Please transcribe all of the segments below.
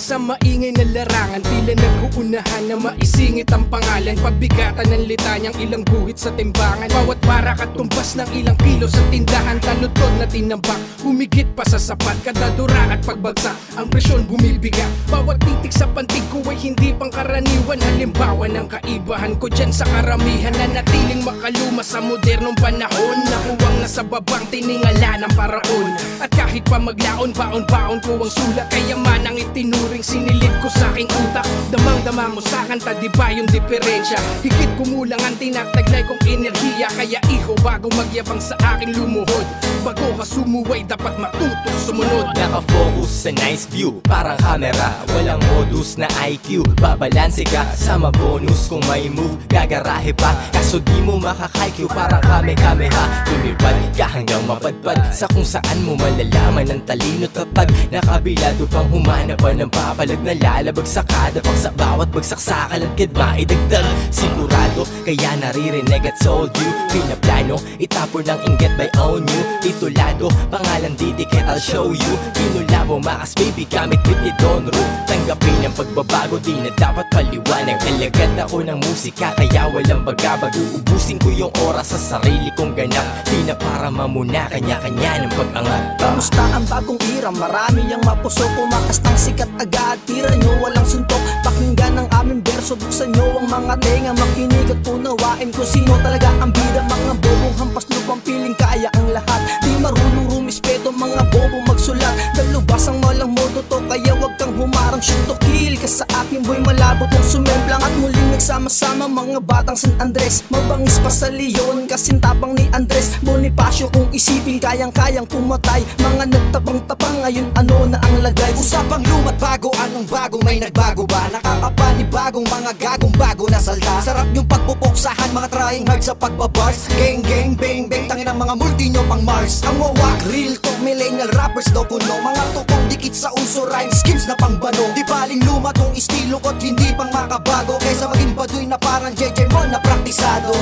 sa maingay na larangan, tila nag-uunahan na maisingit ang pangalan. Pabigatan ng litanyang ilang guhit sa timbangan, bawat para katumbas ng ilang kilo sa tindahan. Talutod na tinambak, humigit pa sa sapat, kada dura at pagbagsak ang presyon bumibigat. Bawat titik sa pantig ko ay hindi pangkaraniwan, halimbawa ng kaibahan ko dyan sa karamihan na natiling makaluma sa modernong panahon. Nakuwang nasa babang tiningala ng paraon, at kahit pa maglaon, baon-baon ko ang sulat. Kayaman ang itinuring sinilid ko sa aking utak. Damang-dama mo sa kanta, di ba yung diferensya? Higit kumulang ang tinataglay kong enerhiya. Kaya iho, bago magyabang sa aking lumuhod, bago ka sumuway, dapat matuto sumunod. Nakafocus sa nice view, parang camera, walang modus na IQ. Babalanse ka, sama bonus kung may move, gagarahe pa. Kaso di mo makakaiq, parang kame-kameha. Lumipad ka hanggang mapadpad sa kung saan mo malalaman ang talino. Tatag nakabilado pang humanap pa ng papalag na lalabag sa kada pag sa bawat bagsak sa kalagkad maidagdag. Sigurado kaya naririnig at sold you, pinaplano itapon ng inggit by own you. Titulado, pangalan didikit, I'll show you. Kinulabo, makas baby, gamit with ni Don Ru. Tanggapin ang pagbabago, di na dapat paliwanag. Alagad ako ng musika, kaya walang bagabag. Uubusin ko yung oras sa sarili kong ganap, di na para mamuna, kanya-kanya ng pag-angat. Kamusta ang bagong era? Marami ang mapuso, kumakas ng sikat agad. Tira nyo walang suntok, pakinggan ang aming berso. Buksan nyo ang mga tenga, makinig at unawain kung sino talaga ang bida. Mga bobong hampas lupang piling kaya ang lahat, di marunong rumispeto, mga bobo magsulat. Dalubas ang malang modo to, kaya wag kang humarang shoot to kill ka sa akin boy, malabot ng sumemplang. At muling nagsama-sama mga batang San Andres, mabangis pa sa Leon, kasintapang ni Andres Bonifacio. Kung isipin kayang-kayang pumatay, mga nagtabang-tabang ngayon ano na ang lagay. Usapang lumat bago, anong bago, may nagbago ba? Nakakapanibagong mga gagong bago na salta. Sarap yung pagpupuksahan, mga trying hard sa pagbabars. Gang gang bang bang, tangin ang mga multi nyo pang Mars. Ang wawak, real talk, millennial rappers daw kuno. Mga tukong dikit sa uso, rhyme schemes na pangbanong. Di baling luma tong estilo ko't hindi pang makabago, kaysa maging baduy na parang JJ Mon na praktisado.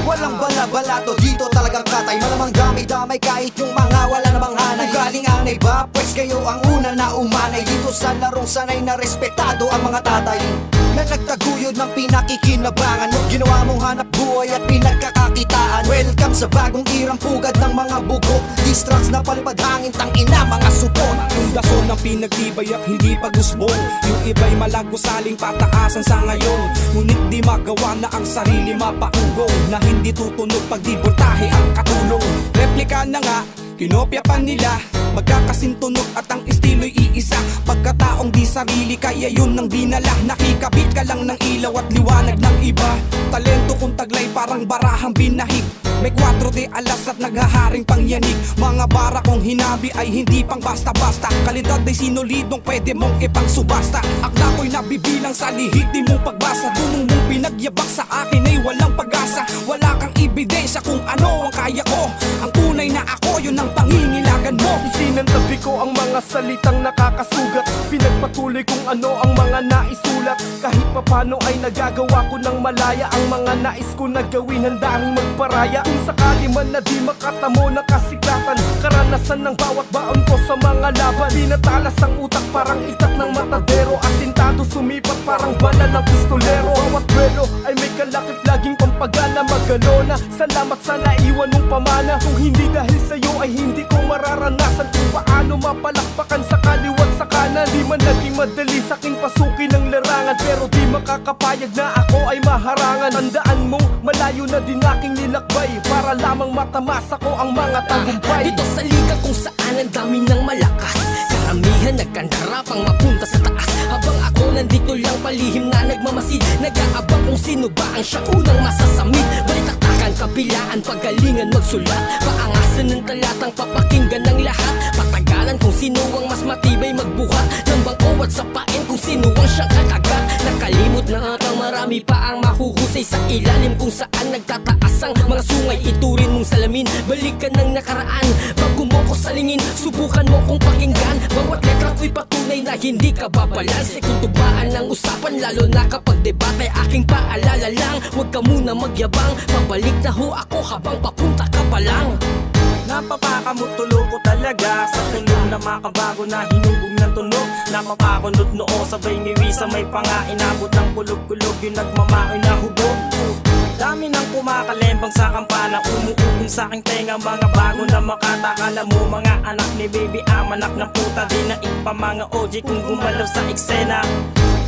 Walang bala-balato, dito talagang katay. Malamang damay-damay kahit yung mga wala namang hanay. Galing anay ba? Pwes kayo ang una na umanay. Dito sa larong sanay na respetado ang mga tatay na nagtaguyod ng pinakikinabangan mo. Ginawa mong hanap buhay at pinagkakakitaan. Welcome sa bagong irang pugad ng mga bugo. Distracts na palipad hangin, tangina mga supon. Pundasyon ng pinagtibay at hindi pag-usbong. Yung iba'y malagpusaling pataasan sa ngayon, ngunit di magawa na ang sarili mapaugong. Na hindi tutunog pag di voltahe ang katulong. Replika na nga, kinopya pa nila, magkakasintunog at ang estilo'y iisa. Pagkataong di sarili, kaya yun ang dinala. Nakikabit ka lang ng ilaw at liwanag ng iba. Talento kung taglay parang barahang binahig, may 4D alas at naghaharing pangyanig. Mga bara kong hinabi ay hindi pang basta-basta, kalidad ay sinolidong pwede mong ipang subasta. Akla ko'y nabibilang sa lihit di mong pagbasa. Dunong mong pinagyabak sa akin ay walang pag-asa. Wala kang ebidensya kung ano ang kaya ko. Ang tunay na ako, yun ang pangingilagan mo. Isinantabi ko ang mga salitang nakakasugat, pinagpatuloy kung ano ang mga naisulat. Kahit papano ay nagagawa ko ng malaya ang mga nais ko na gawin, handang magparaya. Kung sakali man na di makatamo ng kasiklatan, karanasan ng bawat baon ko sa mga laban. Pinatalas ang utak parang itak ng matadero, asintado sumipat parang bala ng pistolero. Bawat duelo ay may kalakip laging pampagana. Magalona, salamat sa naiwan mong pamana. Kung hindi dahil sa'yo ay hindi ko mararanasan kung paano mapalakpakan sa kaliwat sa kanan. Di man naging madali sa'king pasukin ng larangan, pero di makakapayag na ako ay maharangan. Tandaan mo, malayo na din aking nilakbay para lamang matamas ako ang mga tagumpay. Dito sa liga kung saan ang dami ng malakas, karamihan nagkandara pang mapunta sa taas. Habang ako nandito lang palihim na nagmamasid, nag-aabang kung sino ba ang siya unang masasamid. Balitaktakan, kabilaan, pagalingan, magsulat, paangasan ng talatang papakinggan ng lahat. Patagalan kung sino ang mas matibay magbuhat ng bangko at sapain kung sino ang siyang kakagat. Nakalimot na ata marami pa ang mahuhusay sa ilalim kung saan nagtataas ang mga sungay. Iturin mong salamin, balikan ng nakaraan bago mo ko salingin, subukan mo kong pakinggan. Bawat letra ko'y patunay na hindi ka babalanse. Kung tubaan ng usapan, lalo na kapag debate, aking paalala lang, huwag ka muna magyabang. Pabalik na ho ako habang papunta ka pa lang. Napapakamutulo ko talaga sa tunog na makabago na hinubog ng tunog. Napapakunot noo sabay ngiwi sa may panga. Inabot ng kulog-kulog yung nagmamaoy na hubog. Dami nang kumakalembang sa kampana, umuugong sa aking tenga. Mga bago na makatakala mo, mga anak ni baby amanak ng puta. Di na pa mga OG kung gumalaw sa eksena.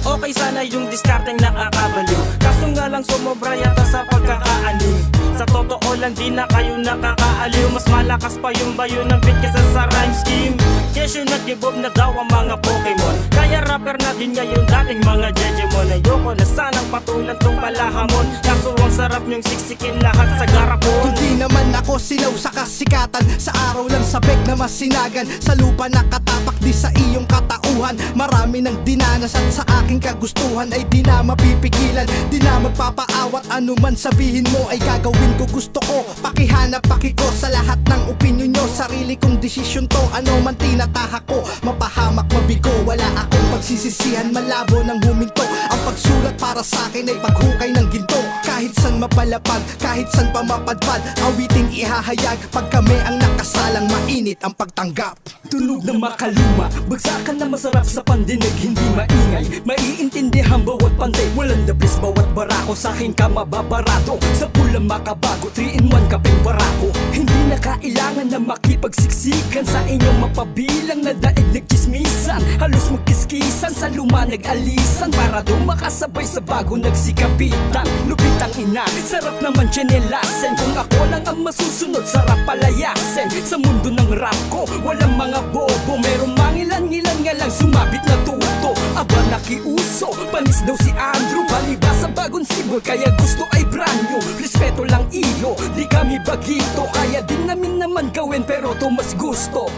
Okay sana yung diskarteng nakakabaliw, kaso nga lang sumobra yata sa pagkakaaliw. Sa totoo lang di na kayo nakakaaliw, mas malakas pa yung bayo ng beat kesa sa rhyme scheme. Kesyo nag-evolve na daw ang mga Pokemon, kaya rapper na din ngayon dating mga Jejemon. Ayoko na sanang patulan tong palahamon, kaso ang sarap nyong siksikin lahat sa garapon. Kung di naman ako silaw sa kasikatan, sa araw lang sabik na masinagan, sa lupa nakatapak di sa iyong katauhan. Marami nang dinanas at sa aking kagustuhan ay di na mapipigilan. Di na magpapaawat, ano man sabihin mo ay gagawin ko. Gusto ko pakihanap pakiko sa lahat ng opinyon nyo. Sarili kong desisyon to, ano man tinatahak ko. Mapahamak mabigo, wala akong pagsisisihan. Malabo ng huminto, ang pagsulat para sa akin ay paghukay ng ginto. Kahit san mapalapag, kahit san pa mapadpad, awiting ihahayag pag kami ang nakasalang. Mainit ang pagtanggap. Tunog na makaluma, bagsakan na masarap sa pandinig. Hindi maingay, maiintindihan bawat pantay. Walang dablis bawat barako, sa akin ka mababarado. Sa pulang makabago, 3-in-1 kapeng barako. Hindi na kailangan na makipagsiksikan sa inyong mapabilang na daig nagchismisan. Halos magkiskisan sa luma nag-alisan, para doon makasabay sa bago nagsikapitan. Lupit ang ina, sarap naman chinelasen. Kung ako lang ang masusunod, sarap palayasin. Sa mundo ng rap ko, walang mga bobo. Merong mangilan-ngilan nga lang sumabit na tuto. Aba nakiuso, panis daw si Andrew. Baliba sa bagong sibol, kaya gusto ay brand new. Respeto lang iyo, di kami bagito. Kaya din namin naman gawin pero to mas gusto.